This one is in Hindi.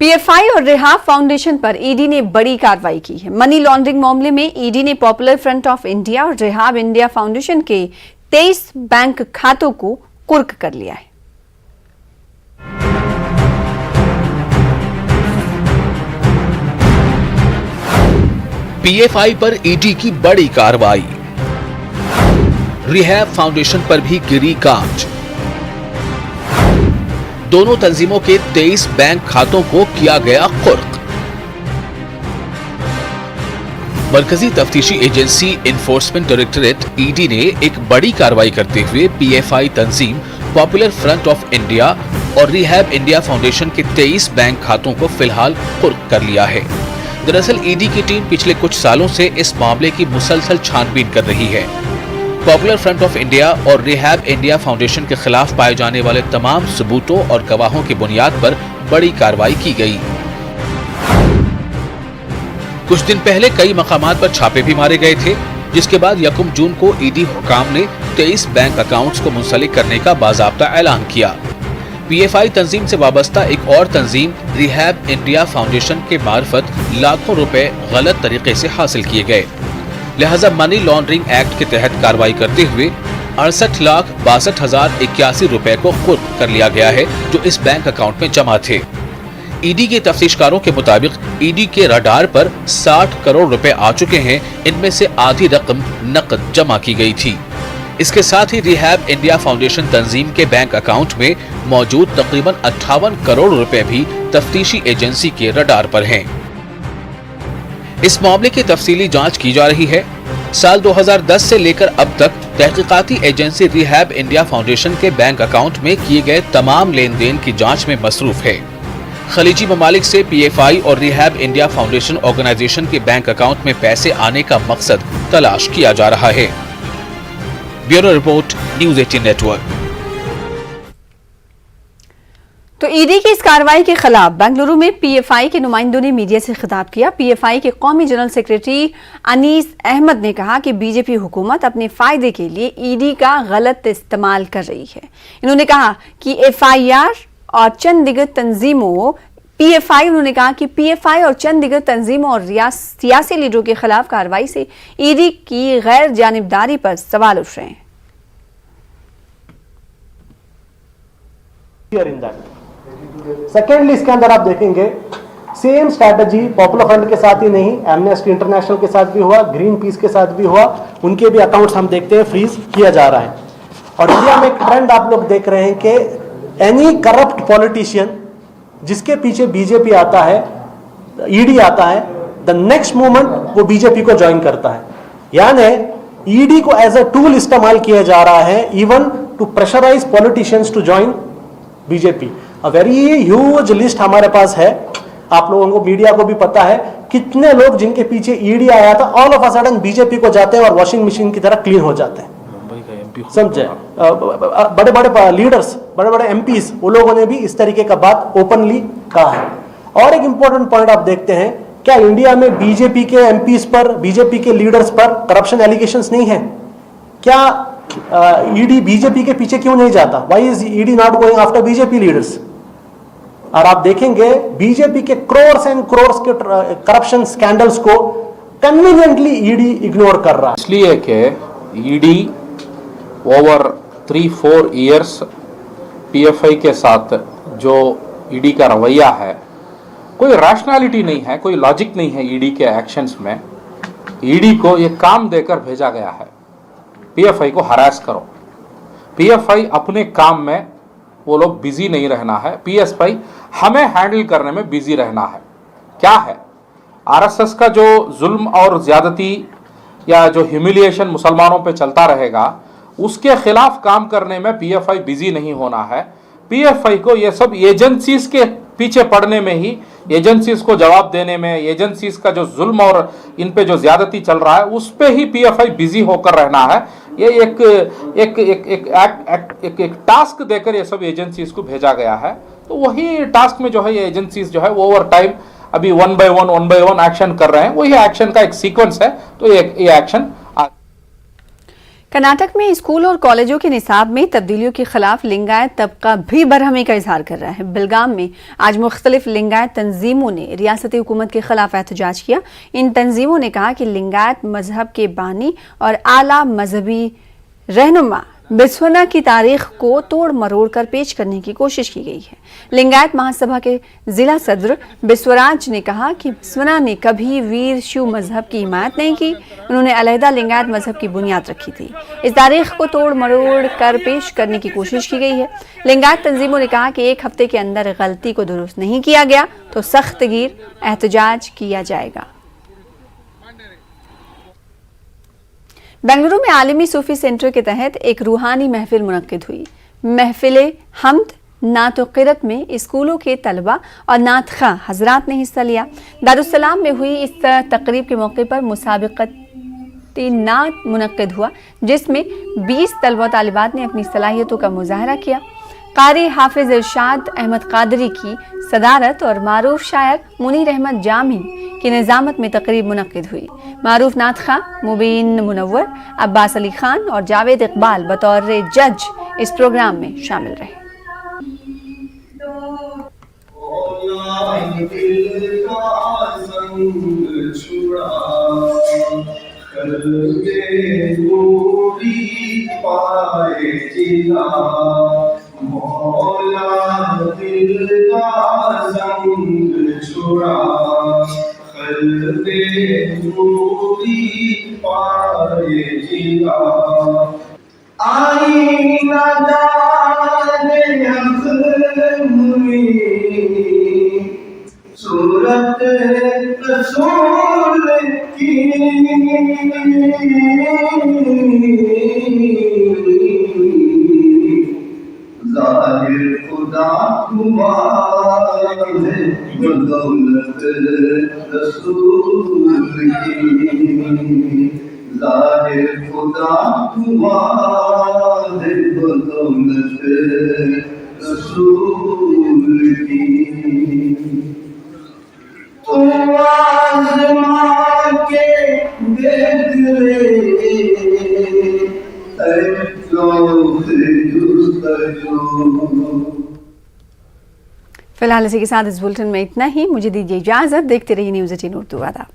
पीएफआई और रेहाब फाउंडेशन पर ईडी ने बड़ी कार्रवाई की है। मनी लॉन्ड्रिंग मामले में ईडी ने पॉपुलर फ्रंट ऑफ इंडिया और रेहाब इंडिया फाउंडेशन के 23 बैंक खातों को कुर्क कर लिया है। पीएफआई पर ईडी की बड़ी कार्रवाई, रेहाब फाउंडेशन पर भी गिरी कांच। दोनों तंजीमों के 23 बैंक खातों को किया गया कुर्क। मरकजी तफ्तीशी एजेंसी इन्फोर्समेंट डायरेक्टरेट ईडी ने एक बड़ी कार्रवाई करते हुए PFI Tanzeem, popular front of India और रेहाब इंडिया फाउंडेशन के 23 बैंक खातों को फिलहाल कुर्क कर लिया है। दरअसल ईडी की टीम पिछले कुछ सालों से इस मामले की मुसलसल छानबीन कर रही है। पॉपुलर फ्रंट ऑफ इंडिया और रेहाब इंडिया फाउंडेशन के खिलाफ पाए जाने वाले तमाम सबूतों और गवाहों की बुनियाद पर बड़ी कार्रवाई की गई। कुछ दिन पहले कई मकामात पर छापे भी मारे गए थे, जिसके बाद 1 जून को ईडी हुकाम ने 23 बैंक अकाउंट्स को मुंसलिक करने का बाज़ाब्ता ऐलान किया। पीएफआई तंजीम से वाबस्ता एक और तंजीम रेहाब इंडिया फाउंडेशन के मार्फत लाखों रुपए गलत तरीके से हासिल किए गए। लिहाजा मनी लॉन्ड्रिंग एक्ट के तहत कार्रवाई करते हुए 68,62,081 रुपए को कुर्क कर लिया गया है, जो इस बैंक अकाउंट में जमा थे। ईडी के तफ्तीशकारों के मुताबिक ईडी के रडार पर 60 करोड़ रुपए आ चुके हैं। इनमें से आधी रकम नकद जमा की गई थी। इसके साथ ही रेहाब इंडिया फाउंडेशन तंजीम के बैंक अकाउंट में मौजूद तकरीबन 58 करोड़ रुपए भी तफ्तीशी एजेंसी के रडार पर हैं। इस मामले की तफसीली जांच की जा रही है। साल 2010 से लेकर अब तक तहकीकाती एजेंसी रेहाब इंडिया फाउंडेशन के बैंक अकाउंट में किए गए तमाम लेन देन की जांच में मसरूफ है। खलीजी ममालिक से पीएफआई और रेहाब इंडिया फाउंडेशन ऑर्गेनाइजेशन के बैंक अकाउंट में पैसे आने का मकसद तलाश किया जा रहा है। Bureau report, news 18 network. तो ईडी की इस कार्रवाई के खिलाफ बेंगलुरु में पीएफआई के नुमाइंदों ने मीडिया से खिताब किया। पीएफआई के कौमी जनरल सेक्रेटरी अनीस अहमद ने कहा कि बीजेपी हुकूमत अपने फायदे के लिए ईडी का गलत इस्तेमाल कर रही है। इन्होंने कहा कि एफआईआर और चंद दिगर तंजीमों उन्होंने कहा कि पीएफआई और चंद दिगर तंजीमों और सियासी लीडरों के खिलाफ कार्रवाई से ईडी की गैर जानिबदारी पर सवाल उठ रहे हैं। सेकेंडली इसके अंदर आप देखेंगे सेम स्ट्रैटेजी पॉपुलर फ्रंट के साथ ही नहीं, एमनेस्टी इंटरनेशनल के साथ भी हुआ, ग्रीन पीस के साथ भी हुआ। उनके भी अकाउंट्स हम देखते हैं फ्रीज किया जा रहा है। और इंडिया में एक ट्रेंड आप लोग देख रहे हैं कि एनी करप्ट पॉलिटिशियन जिसके पीछे बीजेपी आता है, ईडी आता है, द नेक्स्ट मोमेंट वो बीजेपी को ज्वाइन करता है। यानी ईडी को एज अ टूल इस्तेमाल किया जा रहा है even to pressurise politicians to join BJP. A very huge list हमारे पास है, आप लोगों को मीडिया को भी पता है कितने लोग जिनके पीछे ईडी आया था all of a sudden BJP को जाते हैं और वॉशिंग मशीन की तरह क्लीन हो जाते हैं। समझे? बड़े बड़े लीडर्स, बड़े बड़े एमपीस, वो लोगों ने भी इस तरीके का बात ओपनली कहा है। और एक इंपॉर्टेंट पॉइंट आप देखते हैं, क्या इंडिया में बीजेपी के एमपीस पर, बीजेपी के लीडर्स पर करप्शन एलिगेशंस नहीं है? क्या ईडी बीजेपी के पीछे क्यों नहीं जाता? Why is ED not going after BJP leaders? और आप देखेंगे बीजेपी के क्रोर्स एंड क्रोर्स के करप्शन स्कैंडल्स को कन्वीनियंटली ईडी इग्नोर कर रहा है। इसलिए कि ईडी ओवर 3-4 ईयर्स पीएफआई के साथ जो ईडी का रवैया है, कोई रैशनैलिटी नहीं है, कोई लॉजिक नहीं है ईडी के एक्शंस में। ईडी को ये काम देकर भेजा गया है पीएफआई को हरास करो। पीएफआई अपने काम में वो लोग बिजी नहीं रहना है, पीएफआई हमें हैंडल करने में बिजी रहना है। क्या है आरएसएस का जो जुल्म और ज्यादती या जो ह्यूमिलिएशन मुसलमानों पे चलता रहेगा, उसके खिलाफ काम करने में पीएफआई बिजी नहीं होना है। पीएफआई को ये सब एजेंसीज के पीछे पड़ने में ही, एजेंसीज को जवाब देने में, एजेंसीज का जो जुल्म और इन पे जो ज्यादती चल रहा है उस पे ही पीएफआई बिजी होकर रहना है। ये एक टास्क देकर ये सब एजेंसीज को भेजा गया है। तो वही टास्क में जो है ये एजेंसीज जो है वो ओवर टाइम अभी वन बाय वन एक्शन कर रहे हैं। वही एक्शन का एक सीक्वेंस है। तो ये एक्शन कर्नाटक में स्कूल और कॉलेजों के निसाब में तब्दीलियों के खिलाफ लिंगायत तबका भी बरहमी का इजहार कर रहा है। बेलगाम में आज मुख्तलिफ लिंगायत तंजीमों ने रियासती हुकूमत के खिलाफ एहतजाज किया। इन तंजीमों ने कहा कि लिंगायत मजहब के बानी और आला मजहबी रहनुमा बिस्वना की तारीख को तोड़ मरोड़ कर पेश करने की कोशिश की गई है। लिंगायत महासभा के जिला सदर बिस्वराज ने कहा कि बिस्वना ने कभी वीर शिव मजहब की हिमायत नहीं की। उन्होंने अलहदा लिंगायत मजहब की बुनियाद रखी थी। इस तारीख को तोड़ मरोड़ कर पेश करने की कोशिश की गई है। लिंगायत तंजीमों ने कहा कि 1 हफ्ते के अंदर गलती को दुरुस्त नहीं किया गया तो सख्तगीर एहतजाज किया जाएगा। बेंगलुरु में आलमी सूफी सेंटर के तहत एक रूहानी महफिल मुनक्किद हुई। महफिल हमद नात क़िरत में स्कूलों के तलबा और नात ख़ा हजरात ने हिस्सा लिया। दारुस्सलाम में हुई इस तकरीब के मौके पर मुसाबिक़ती नात मुनक्किद हुआ, जिसमें 20 तलबा तालिबात ने अपनी सलाहियतों का मुजाहरा किया। कारी हाफिज इरशाद अहमद कादरी की सदारत और मारूफ शायर मुनीर अहमद जामी की निजामत में तकरीब मुनक्किद हुई। मारूफ नात खां, मुबीन मुनव्वर, अब्बास अली खान और जावेद इकबाल बतौर जज इस प्रोग्राम में शामिल रहे। सूरत रसूल की ज़ाहिर खुदा हुआ है बदौलत रसूल की। ज़ाहिर खुदा हुआ है बदौलत रसूल की। तुम आज़मा के देख ले फिलहाल इसी के साथ इस बुलेटिन में इतना ही। मुझे दीजिए इजाजत। देखते रहिए न्यूज़ 18 उर्दू। आदाब।